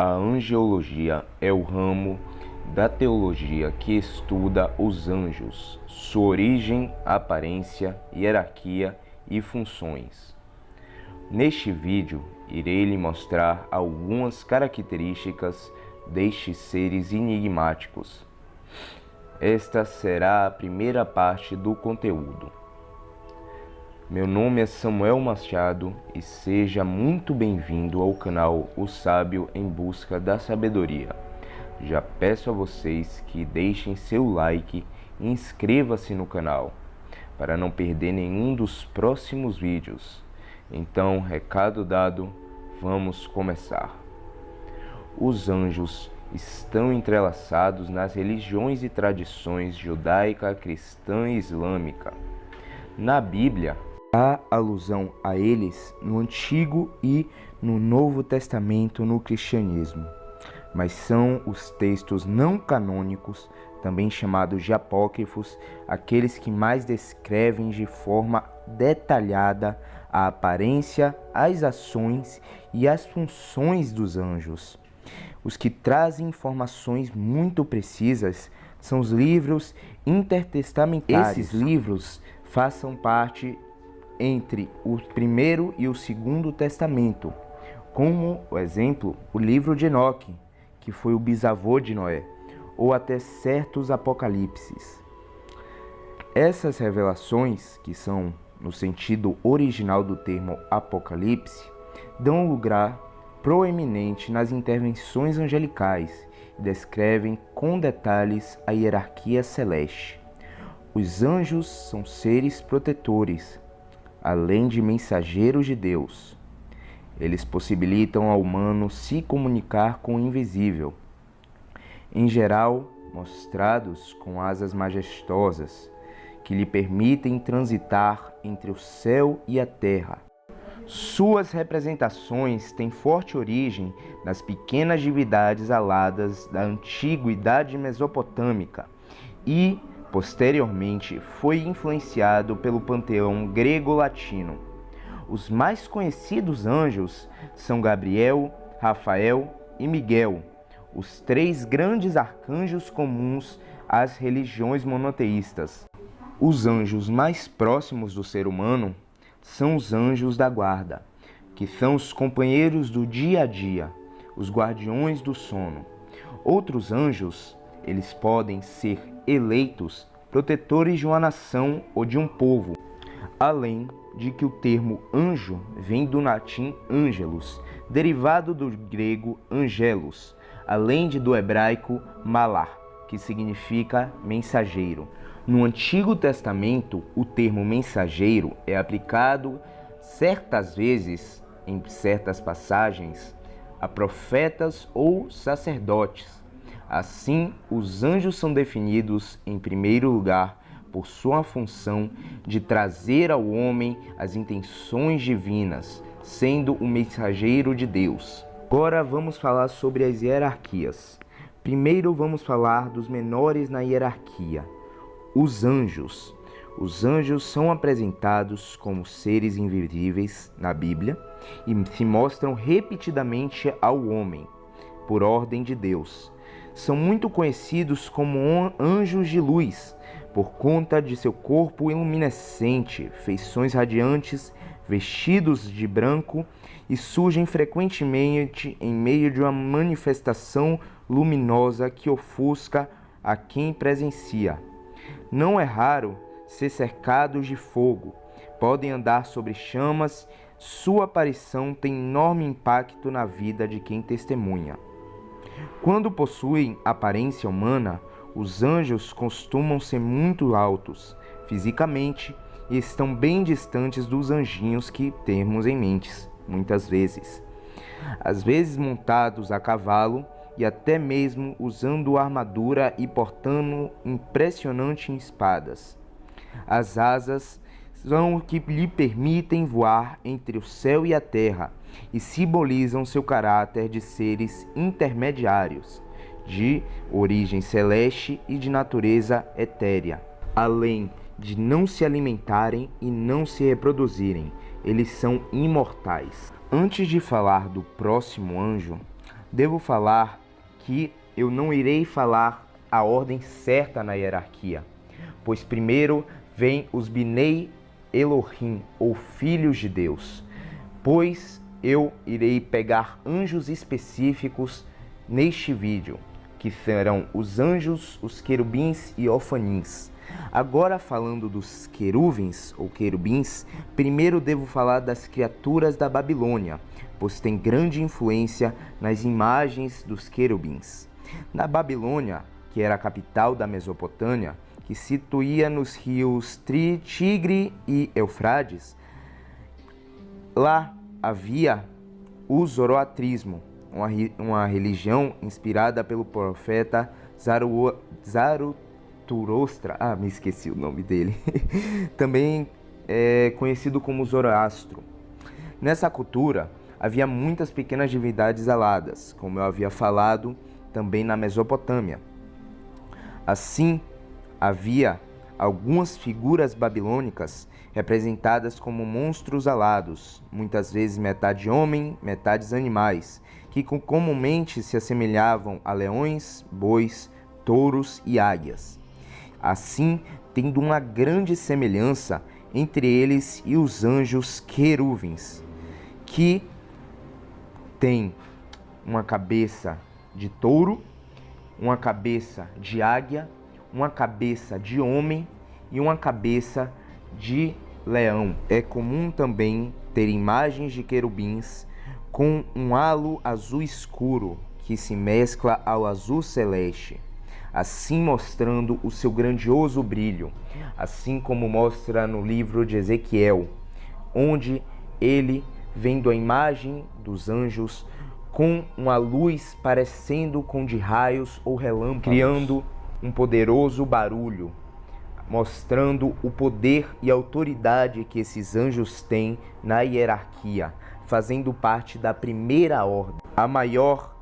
A angelologia é o ramo da teologia que estuda os anjos, sua origem, aparência, hierarquia e funções. Neste vídeo, irei lhe mostrar algumas características destes seres enigmáticos. Esta será a primeira parte do conteúdo. Meu nome é Samuel Machado e seja muito bem-vindo ao canal O Sábio em Busca da Sabedoria. Já peço a vocês que deixem seu like e inscreva-se no canal para não perder nenhum dos próximos vídeos. Então, recado dado, vamos começar. Os anjos estão entrelaçados nas religiões e tradições judaica, cristã e islâmica. Na Bíblia, há alusão a eles no Antigo e no Novo Testamento no cristianismo, mas são os textos não canônicos, também chamados de apócrifos, aqueles que mais descrevem de forma detalhada a aparência, as ações e as funções dos anjos. Os que trazem informações muito precisas são os livros intertestamentários. Esses livros façam parte entre o Primeiro e o Segundo Testamento, como, por exemplo, o livro de Enoque, que foi o bisavô de Noé, ou até certos apocalipses. Essas revelações, que são no sentido original do termo apocalipse, dão lugar proeminente nas intervenções angelicais e descrevem com detalhes a hierarquia celeste. Os anjos são seres protetores, além de mensageiros de Deus. Eles possibilitam ao humano se comunicar com o invisível, em geral mostrados com asas majestosas, que lhe permitem transitar entre o céu e a terra. Suas representações têm forte origem nas pequenas divindades aladas da antiguidade mesopotâmica e, posteriormente, foi influenciado pelo panteão grego-latino. Os mais conhecidos anjos são Gabriel, Rafael e Miguel, os três grandes arcanjos comuns às religiões monoteístas. Os anjos mais próximos do ser humano são os anjos da guarda, que são os companheiros do dia a dia, os guardiões do sono. Outros anjos, eles podem ser eleitos protetores de uma nação ou de um povo, além de que o termo anjo vem do latim angelus, derivado do grego angelos, além de do hebraico malar, que significa mensageiro. No Antigo Testamento, o termo mensageiro é aplicado certas vezes, em certas passagens, a profetas ou sacerdotes. Assim, os anjos são definidos, em primeiro lugar, por sua função de trazer ao homem as intenções divinas, sendo o mensageiro de Deus. Agora vamos falar sobre as hierarquias. Primeiro vamos falar dos menores na hierarquia. Os anjos. Os anjos são apresentados como seres invisíveis na Bíblia e se mostram repetidamente ao homem, por ordem de Deus. São muito conhecidos como anjos de luz, por conta de seu corpo iluminescente, feições radiantes, vestidos de branco, e surgem frequentemente em meio de uma manifestação luminosa que ofusca a quem presencia. Não é raro ser cercados de fogo, podem andar sobre chamas, sua aparição tem enorme impacto na vida de quem testemunha. Quando possuem aparência humana, os anjos costumam ser muito altos fisicamente e estão bem distantes dos anjinhos que temos em mente, muitas vezes. Às vezes montados a cavalo e até mesmo usando armadura e portando impressionantes espadas. As asas são o que lhe permitem voar entre o céu e a terra e simbolizam seu caráter de seres intermediários, de origem celeste e de natureza etérea. Além de não se alimentarem e não se reproduzirem, eles são imortais. Antes de falar do próximo anjo, devo falar que eu não irei falar a ordem certa na hierarquia, pois primeiro vem os Binei Elohim, ou filhos de Deus, pois eu irei pegar anjos específicos neste vídeo, que serão os anjos, os querubins e ofanins. Agora, falando dos queruvins ou querubins, primeiro devo falar das criaturas da Babilônia, pois tem grande influência nas imagens dos querubins. Na Babilônia, que era a capital da Mesopotâmia, que se situia nos rios Tigre e Eufrates, lá havia o zoroatrismo, uma religião inspirada pelo profeta Zaratustra, me esqueci o nome dele, também é conhecido como Zoroastro. Nessa cultura havia muitas pequenas divindades aladas, como eu havia falado também na Mesopotâmia. Assim, havia algumas figuras babilônicas representadas como monstros alados, muitas vezes metade homem, metade animais, que comumente se assemelhavam a leões, bois, touros e águias. Assim, tendo uma grande semelhança entre eles e os anjos queruvins, que têm uma cabeça de touro, uma cabeça de águia, uma cabeça de homem e uma cabeça de leão. É comum também ter imagens de querubins com um halo azul escuro que se mescla ao azul celeste, assim mostrando o seu grandioso brilho, assim como mostra no livro de Ezequiel, onde ele, vendo a imagem dos anjos com uma luz parecendo com de raios ou relâmpagos, criando um poderoso barulho, mostrando o poder e autoridade que esses anjos têm na hierarquia, fazendo parte da primeira ordem, a maior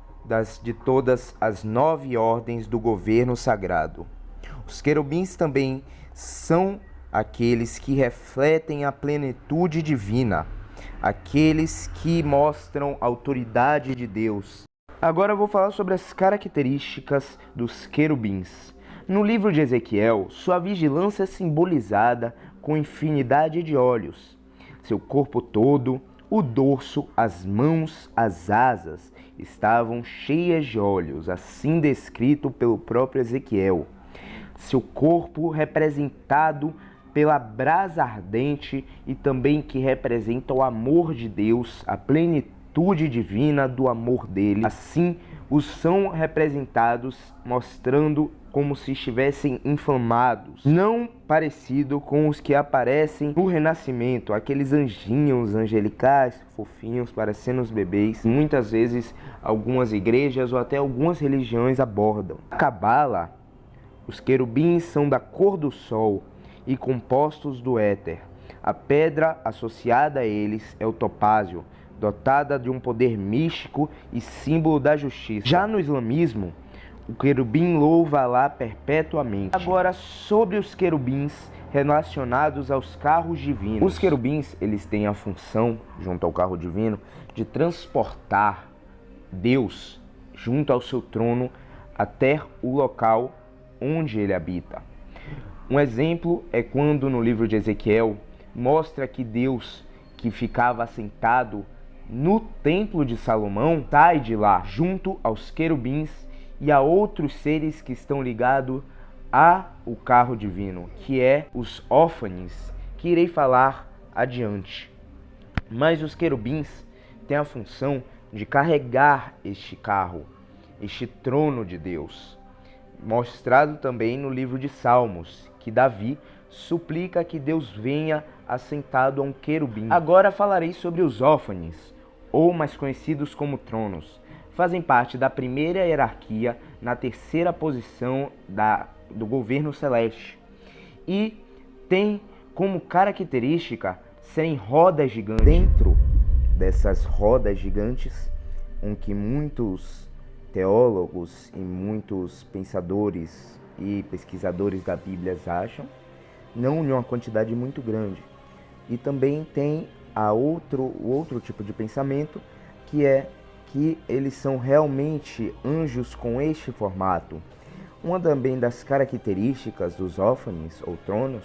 de todas as 9 ordens do governo sagrado. Os querubins também são aqueles que refletem a plenitude divina, aqueles que mostram a autoridade de Deus. Agora eu vou falar sobre as características dos querubins. No livro de Ezequiel, sua vigilância é simbolizada com infinidade de olhos. Seu corpo todo, o dorso, as mãos, as asas, estavam cheias de olhos, assim descrito pelo próprio Ezequiel. Seu corpo representado pela brasa ardente e também que representa o amor de Deus, a plenitude divina do amor dele. Assim, os são representados mostrando como se estivessem inflamados, não parecido com os que aparecem no Renascimento, aqueles anjinhos angelicais, fofinhos, parecendo os bebês. Muitas vezes, algumas igrejas ou até algumas religiões abordam. Na Cabala, os querubins são da cor do sol e compostos do éter. A pedra associada a eles é o topázio, dotada de um poder místico e símbolo da justiça. Já no islamismo, o querubim louva Alá perpetuamente. Agora, sobre os querubins relacionados aos carros divinos. Os querubins, eles têm a função, junto ao carro divino, de transportar Deus junto ao seu trono até o local onde ele habita. Um exemplo é quando no livro de Ezequiel mostra que Deus, que ficava assentado no templo de Salomão, sai de lá junto aos querubins e a outros seres que estão ligados ao carro divino, que é os ófanes, que irei falar adiante. Mas os querubins têm a função de carregar este carro, este trono de Deus, mostrado também no livro de Salmos, que Davi suplica que Deus venha assentado a um querubim. Agora falarei sobre os ófanes, ou mais conhecidos como tronos. Fazem parte da primeira hierarquia, na terceira posição do governo celeste, e tem como característica serem rodas gigantes. Dentro dessas rodas gigantes, em que muitos teólogos e muitos pensadores e pesquisadores da Bíblia acham, não em uma quantidade muito grande. E também tem o outro tipo de pensamento, que é que eles são realmente anjos com este formato. Uma também das características dos Ófanis ou tronos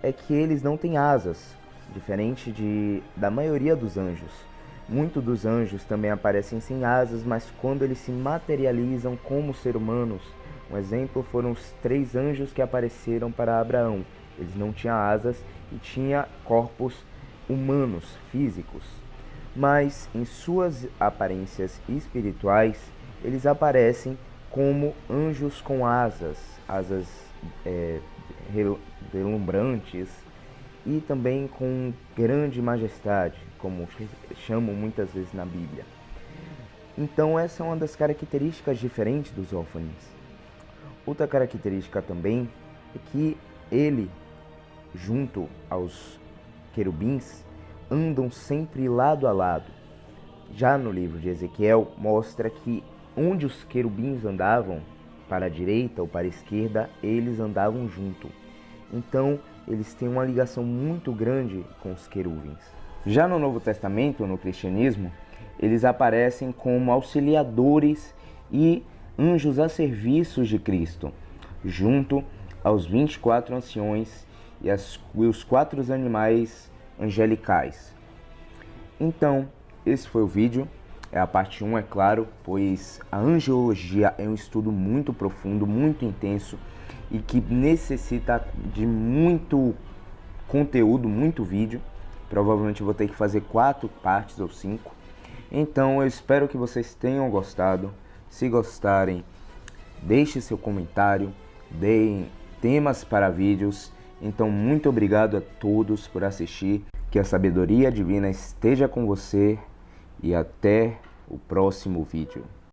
é que eles não têm asas, diferente da maioria dos anjos. Muitos dos anjos também aparecem sem asas, mas quando eles se materializam como seres humanos, um exemplo foram os 3 anjos que apareceram para Abraão. Eles não tinham asas e tinham corpos humanos, físicos. Mas em suas aparências espirituais, eles aparecem como anjos com asas relumbrantes e também com grande majestade, como chamam muitas vezes na Bíblia. Então essa é uma das características diferentes dos Ófanis. Outra característica também é que ele, junto aos querubins, andam sempre lado a lado. Já no livro de Ezequiel mostra que onde os querubins andavam, para a direita ou para a esquerda, eles andavam junto. Então eles têm uma ligação muito grande com os querubins. Já no Novo Testamento, no cristianismo, eles aparecem como auxiliadores e anjos a serviço de Cristo, junto aos 24 anciões e os 4 animais angelicais. Então, esse foi o vídeo. É a parte 1, é claro, pois a angelologia é um estudo muito profundo, muito intenso e que necessita de muito conteúdo, muito vídeo. Provavelmente vou ter que fazer 4 partes ou 5. Então eu espero que vocês tenham gostado. Se gostarem, deixe seu comentário, deem temas para vídeos. Então muito obrigado a todos por assistir. Que a sabedoria divina esteja com você e até o próximo vídeo.